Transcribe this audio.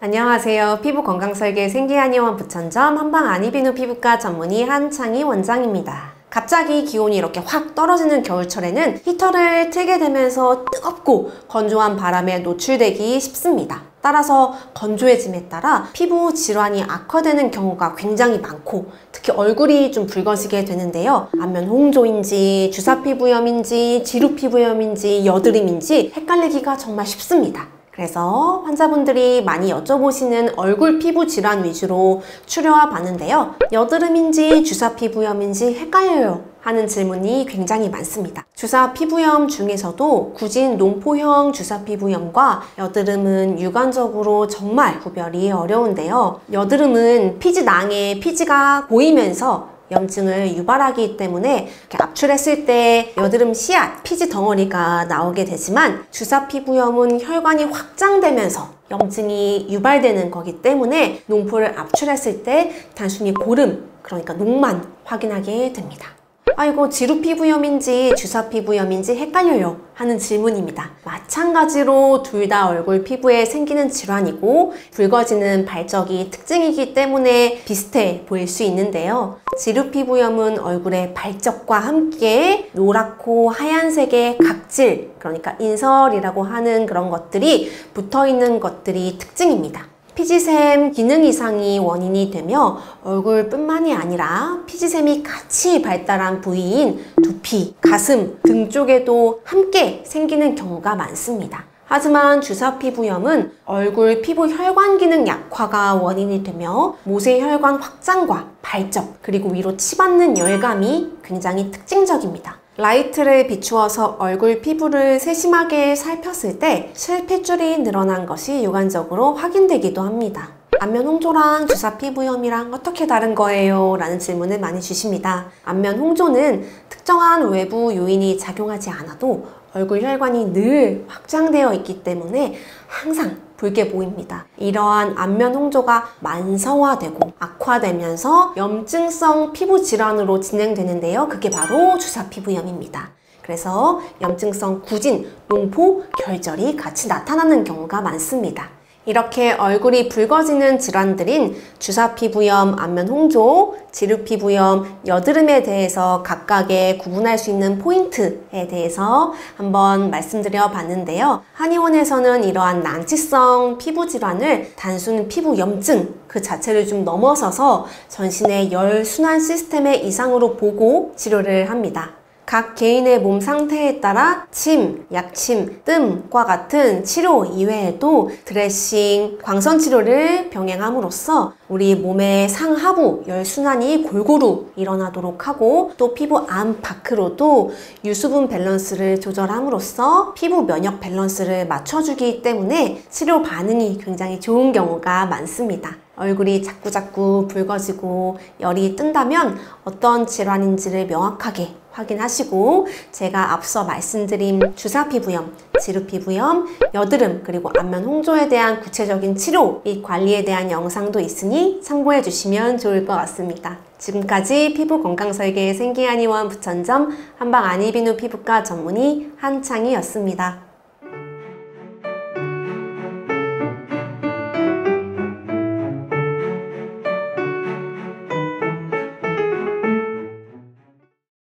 안녕하세요. 피부건강설계 생기한의원 부천점 한방아니비누 피부과 전문의 한창희 원장입니다. 갑자기 기온이 이렇게 확 떨어지는 겨울철에는 히터를 틀게 되면서 뜨겁고 건조한 바람에 노출되기 쉽습니다. 따라서 건조해짐에 따라 피부 질환이 악화되는 경우가 굉장히 많고 특히 얼굴이 좀 붉어지게 되는데요. 안면 홍조인지 주사피부염인지 지루피부염인지 여드름인지 헷갈리기가 정말 쉽습니다. 그래서 환자분들이 많이 여쭤보시는 얼굴 피부 질환 위주로 추려와 봤는데요. 여드름인지 주사피부염인지 헷갈려요 하는 질문이 굉장히 많습니다. 주사피부염 중에서도 구진 농포형 주사피부염과 여드름은 육안적으로 정말 구별이 어려운데요. 여드름은 피지낭에 피지가 보이면서 염증을 유발하기 때문에 이렇게 압출했을 때 여드름 씨앗, 피지 덩어리가 나오게 되지만 주사피부염은 혈관이 확장되면서 염증이 유발되는 거기 때문에 농포를 압출했을 때 단순히 고름, 그러니까 녹만 확인하게 됩니다. 아이고, 지루피부염인지 주사피부염인지 헷갈려요 하는 질문입니다. 마찬가지로 둘 다 얼굴 피부에 생기는 질환이고 붉어지는 발적이 특징이기 때문에 비슷해 보일 수 있는데요. 지루피부염은 얼굴의 발적과 함께 노랗고 하얀색의 각질, 그러니까 인설이라고 하는 그런 것들이 붙어있는 것들이 특징입니다. 피지샘 기능 이상이 원인이 되며 얼굴뿐만이 아니라 피지샘이 같이 발달한 부위인 두피, 가슴 등 쪽에도 함께 생기는 경우가 많습니다. 하지만 주사피부염은 얼굴 피부 혈관 기능 약화가 원인이 되며 모세혈관 확장과 발적, 그리고 위로 치받는 열감이 굉장히 특징적입니다. 라이트를 비추어서 얼굴 피부를 세심하게 살폈을 때 실핏줄이 늘어난 것이 육안적으로 확인되기도 합니다. 안면 홍조랑 주사피부염이랑 어떻게 다른 거예요? 라는 질문을 많이 주십니다. 안면 홍조는 특정한 외부 요인이 작용하지 않아도 얼굴 혈관이 늘 확장되어 있기 때문에 항상 붉게 보입니다. 이러한 안면 홍조가 만성화되고 악화되면서 염증성 피부 질환으로 진행되는데요. 그게 바로 주사피부염입니다. 그래서 염증성 구진, 농포, 결절이 같이 나타나는 경우가 많습니다. 이렇게 얼굴이 붉어지는 질환들인 주사피부염, 안면 홍조, 지루피부염, 여드름에 대해서 각각의 구분할 수 있는 포인트에 대해서 한번 말씀드려 봤는데요. 한의원에서는 이러한 난치성 피부 질환을 단순 피부 염증 그 자체를 좀 넘어서서 전신의 혈순환 시스템의 이상으로 보고 치료를 합니다. 각 개인의 몸 상태에 따라 침, 약침, 뜸과 같은 치료 이외에도 드레싱, 광선 치료를 병행함으로써 우리 몸의 상하부 혈순환이 골고루 일어나도록 하고 또 피부 안팎으로도 유수분 밸런스를 조절함으로써 피부 면역 밸런스를 맞춰주기 때문에 치료 반응이 굉장히 좋은 경우가 많습니다. 얼굴이 자꾸자꾸 붉어지고 열이 뜬다면 어떤 질환인지를 명확하게 확인하시고 제가 앞서 말씀드린 주사피부염, 지루피부염, 여드름 그리고 안면 홍조에 대한 구체적인 치료 및 관리에 대한 영상도 있으니 참고해 주시면 좋을 것 같습니다. 지금까지 피부건강설계 생기한의원 부천점 한방아니비누 피부과 전문의 한창희였습니다.